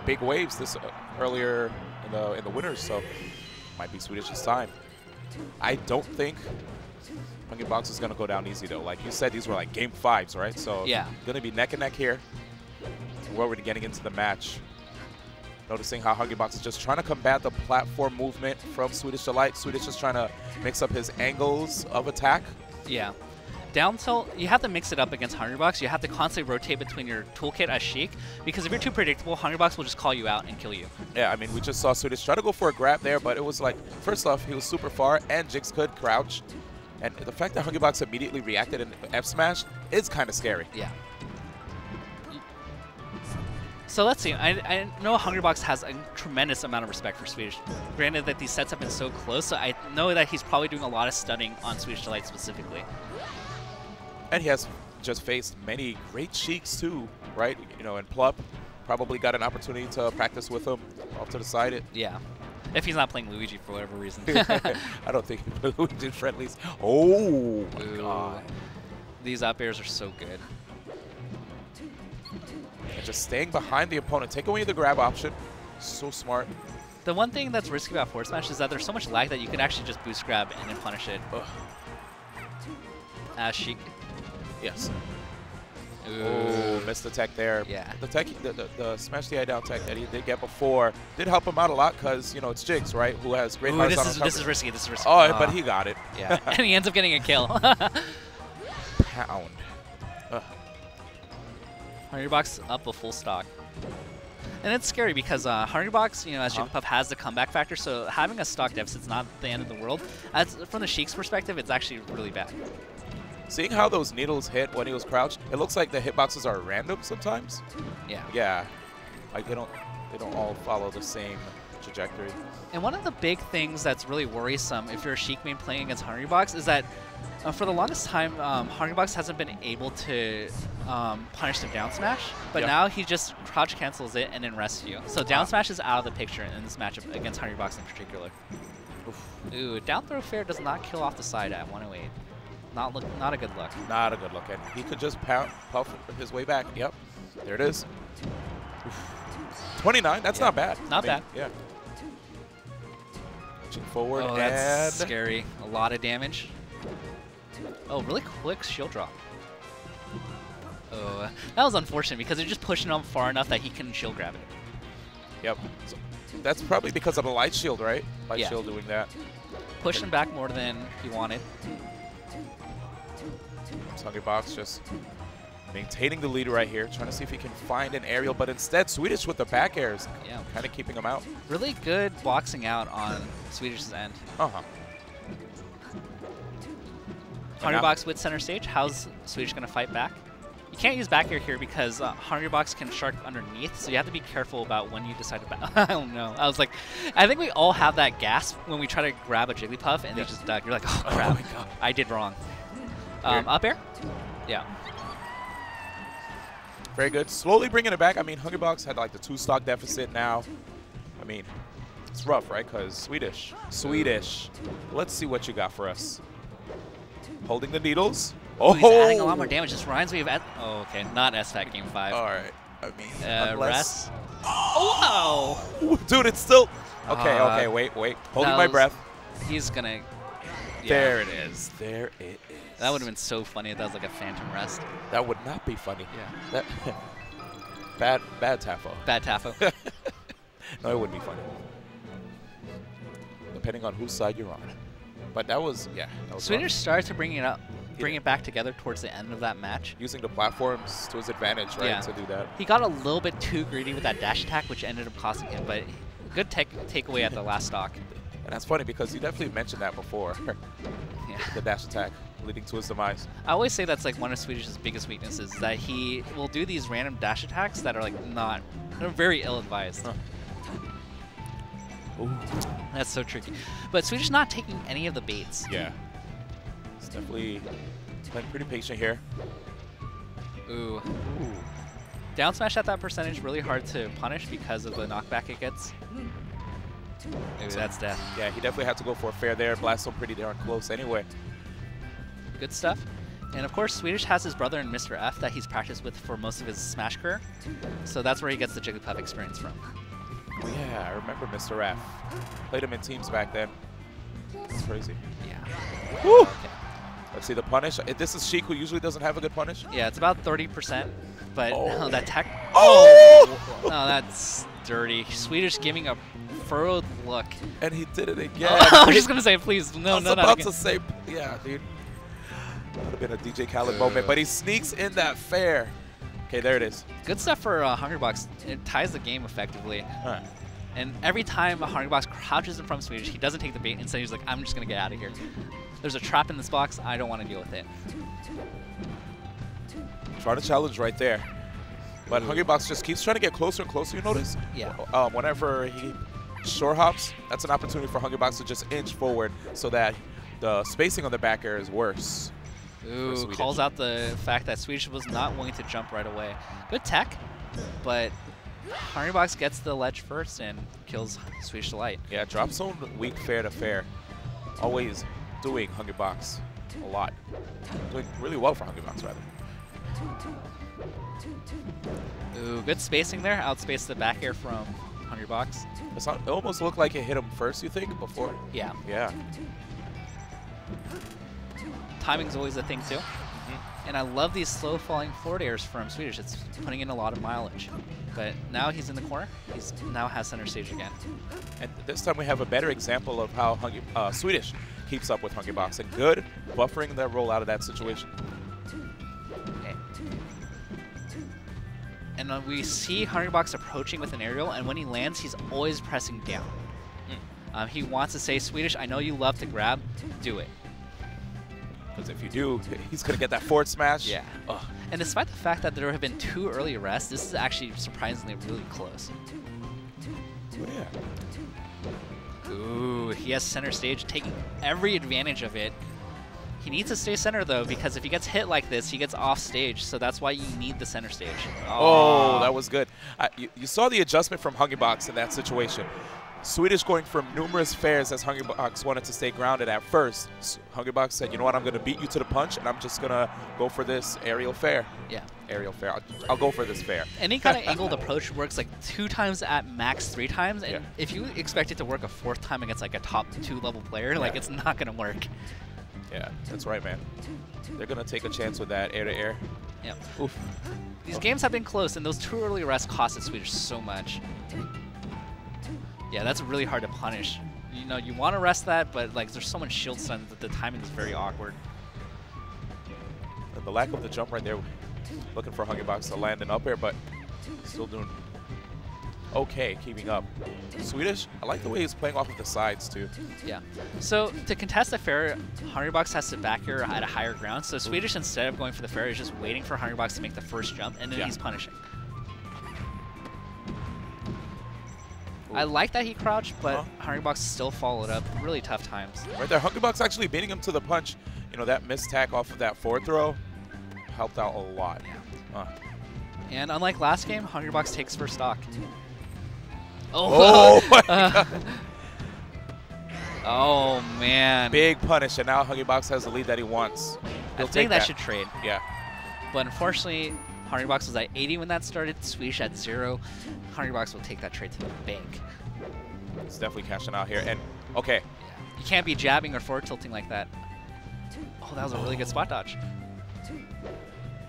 big waves this earlier in the winners, so might be Swedish's time. I don't think Hungrybox is going to go down easy, though. Like you said, these were like game 5s, right? So yeah, going to be neck and neck here. We're already getting into the match. Noticing how Hungrybox is just trying to combat the platform movement from Swedish Delight. Swedish is trying to mix up his angles of attack. Yeah. Down tilt, you have to mix it up against Hungrybox. You have to constantly rotate between your toolkit as Sheik, because if you're too predictable, Hungrybox will just call you out and kill you. Yeah, I mean, we just saw Swedish try to go for a grab there, but it was like, first off, he was super far, and Jiggs could crouch. And the fact that Hungrybox immediately reacted and F-smash is kind of scary. Yeah. So let's see. I know Hungrybox has a tremendous amount of respect for Swedish. Granted that these sets have been so close, so I know that he's probably doing a lot of studying on Swedish Delight specifically. And he has just faced many great Sheiks too, right? You know, and Plup probably got an opportunity to practice with him off to the side. Yeah. If he's not playing Luigi for whatever reason. I don't think he plays Luigi friendlies. Oh, my God. These up airs are so good. And just staying behind the opponent, take away the grab option. So smart. The one thing that's risky about forward smash is that there's so much lag that you can actually just boost grab and then punish it. Sheik. Yes. Oh, missed the tech there. Yeah. The tech, the smash the eye down tech that he did get before did help him out a lot because, you know, it's Jiggs, right, who has great horizontal coverage. This is risky. This is risky. Oh, but he got it. Yeah. And he ends up getting a kill. Pound. Hungrybox up a full stock. And it's scary because Hungrybox, you know, as Jigglypuff has the comeback factor, so having a stock deficit is not the end of the world. As from the Sheik's perspective, it's actually really bad. Seeing how those needles hit when he was crouched, it looks like the hitboxes are random sometimes. Yeah. Yeah. Like they don't all follow the same trajectory. And one of the big things that's really worrisome if you're a Sheik main playing against Hungrybox is that for the longest time, Hungrybox hasn't been able to punish the down smash, but now he just crouch cancels it and then rests you. So down smash is out of the picture in this matchup against Hungrybox in particular. Ooh, down throw fair does not kill off the side at 108. Not a good look. Not a good look. And he could just puff his way back. Yep. There it is. Oof. 29. That's not bad. Not bad. Yeah. Reaching forward. Oh, that's scary. A lot of damage. Oh, really quick shield drop. Oh, that was unfortunate because they're just pushing him far enough that he couldn't shield grab it. Yep. So that's probably because of the light shield, right? Light shield doing that. Pushed him back more than he wanted. Hungrybox just maintaining the lead right here, trying to see if he can find an aerial, but instead Swedish with the back airs, kind of keeping him out. Really good boxing out on Swedish's end. Hungrybox with center stage. How's Swedish going to fight back? You can't use back air here because Hungrybox can shark underneath, so you have to be careful about when you decide to back. I don't know. I was like, I think we all have that gasp when we try to grab a Jigglypuff and they just duck. You're like, oh crap, my God. I did wrong. Up air? Yeah. Very good. Slowly bringing it back. I mean, Hungrybox had like the 2 stock deficit now. I mean, it's rough, right? Because Swedish. Let's see what you got for us. Holding the needles. Oh, he's adding a lot more damage. This reminds me of okay, not SFAT Game 5. All right. I mean, rest. Oh, wow. Dude, it's still. Okay, wait. Holding my breath. He's going to. There it is. There it is. That would have been so funny if that was like a phantom rest. That would not be funny. Yeah. Bad Tafo. Bad Tafo. No, it wouldn't be funny. Depending on whose side you're on. But that was, that was Swedish started to bring it back together towards the end of that match. Using the platforms to his advantage, right, to do that. He got a little bit too greedy with that dash attack, which ended up costing him, but good takeaway at the last stock. And that's funny because you definitely mentioned that before. The dash attack leading to his demise. I always say that's like one of Swedish's biggest weaknesses, that he will do these random dash attacks that are like they're very ill-advised. Ooh. That's so tricky. But Swedish not taking any of the baits. Yeah. He's definitely playing pretty patient here. Ooh. Down smash at that percentage, really hard to punish because of the knockback it gets. Maybe that's death. Yeah, he definitely had to go for a fair there. Blast him pretty darn close anyway. Good stuff. And of course, Swedish has his brother in Mr. F that he's practiced with for most of his Smash career. So that's where he gets the Jigglypuff experience from. Oh, yeah, I remember Mr. F. Played him in teams back then. It's crazy. Yeah. Woo! Okay. Let's see the punish. This is Sheik, who usually doesn't have a good punish. Yeah, it's about 30%. But no, that tech. Oh! No, that's dirty. Swedish giving a furrowed look. And he did it again. I was just going to say, please, no, I was no, not about again. to say, yeah, dude. That would have been a DJ Khaled moment, but he sneaks in that fair. Okay, there it is. Good stuff for Hungrybox. It ties the game effectively. Huh. And every time a Hungrybox crouches in front of Swedish, he doesn't take the bait. Instead, he's like, I'm just going to get out of here. There's a trap in this box. I don't want to deal with it. Trying to challenge right there. But Hungrybox just keeps trying to get closer and closer, you notice? Yeah. Whenever he short hops, that's an opportunity for Hungrybox to just inch forward so that the spacing on the back air is worse. Ooh, calls out the fact that Swedish was not willing to jump right away. Good tech, but Hungrybox gets the ledge first and kills Swedish Delight. Yeah, drop zone weak fair to fair. Always doing Hungrybox a lot. Doing really well for Hungrybox, rather. Ooh, good spacing there. Outspaced the back air from Hungrybox. It almost looked like it hit him first, you think, before? Yeah. Yeah. Timing's always a thing, too. And I love these slow falling forward airs from Swedish. It's putting in a lot of mileage. But now he's in the corner. He's now has center stage again. And this time we have a better example of how Swedish keeps up with Hungrybox. And good buffering that roll out of that situation. Okay. And we see Hungrybox approaching with an aerial, and when he lands, he's always pressing down. He wants to say, Swedish, I know you love to grab. Do it. Because if you do, he's going to get that forward smash. Yeah. Ugh. And despite the fact that there have been 2 early arrests, this is actually surprisingly really close. Oh, yeah. Ooh, he has center stage, taking every advantage of it. He needs to stay center, though, because if he gets hit like this, he gets off stage, so that's why you need the center stage. Oh, that was good. You saw the adjustment from Hungrybox in that situation. Swedish going from numerous fairs as Hungrybox wanted to stay grounded at first. Hungrybox said, you know what, I'm going to beat you to the punch, and I'm just going to go for this aerial fair. Yeah. Aerial fair. I'll go for this fair. Any kind of angled approach works like 2 times at max 3 times, and Yeah. if you expect it to work a 4th time against like a top 2 level player, like it's not going to work. Yeah, that's right, man. They're going to take a chance with that air-to-air. Yep. Oof. These games have been close, and those 2 early arrests costed Swedish so much. Yeah, that's really hard to punish. You know, you want to rest that, but like there's so much shield stun that the timing is very awkward. And the lack of the jump right there, looking for Hungrybox to land an up air, but still doing okay, keeping up. Swedish, I like the way he's playing off of the sides, too. Yeah. So to contest the fair, Hungrybox has to back here at a higher ground. So Swedish, instead of going for the fair, is just waiting for Hungrybox to make the first jump, and then he's punishing. I like that he crouched, but Hungrybox still followed up. Really tough times. Right there, Hungrybox actually beating him to the punch. You know, that missed tack off of that forward throw helped out a lot. Yeah. And unlike last game, Hungrybox takes first stock. Oh my God. Oh, man. Big punish, and now Hungrybox has the lead that he wants. I think that should trade. Yeah. But unfortunately, Hungrybox was at 80 when that started, Swedish at 0. Hungrybox will take that trade to the bank. It's definitely cashing out here. And, okay. Yeah. You can't be jabbing or forward tilting like that. Oh, that was a really good spot dodge.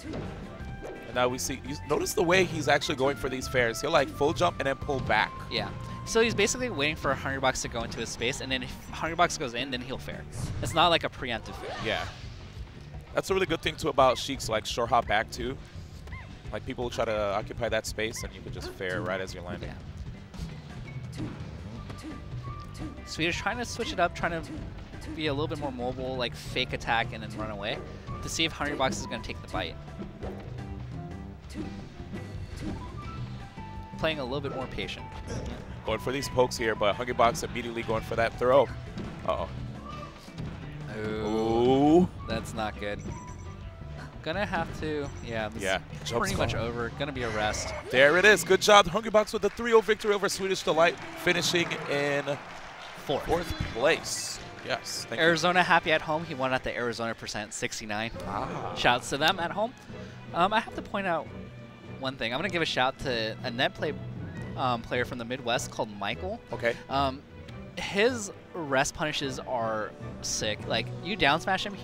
And now we see, you notice the way he's actually going for these fairs. He'll like full jump and then pull back. Yeah. So he's basically waiting for Hungrybox to go into his space, and then if Hungrybox goes in, then he'll fair. It's not like a preemptive fair. Yeah. That's a really good thing, too, about Sheik's like short hop back, too. Like, people will try to occupy that space, and you can just fair right as you're landing. Yeah. Swedish trying to switch it up, trying to be a little bit more mobile, like fake attack and then run away, to see if Hungrybox is going to take the bite. Playing a little bit more patient. Going for these pokes here, but Hungrybox immediately going for that throw. Uh-oh. Ooh. That's not good. Gonna have to, yeah, this is pretty much over. Gonna be a rest. There it is. Good job, Hungrybox, with a 3-0 victory over Swedish Delight, finishing in fourth place. Yes. Thank Arizona happy at home. He won at the Arizona percent 69. Ah. Shouts to them at home. I have to point out one thing. I'm going to give a shout to a net play player from the Midwest called Michael. Okay. His rest punishes are sick. Like, you down smash him, he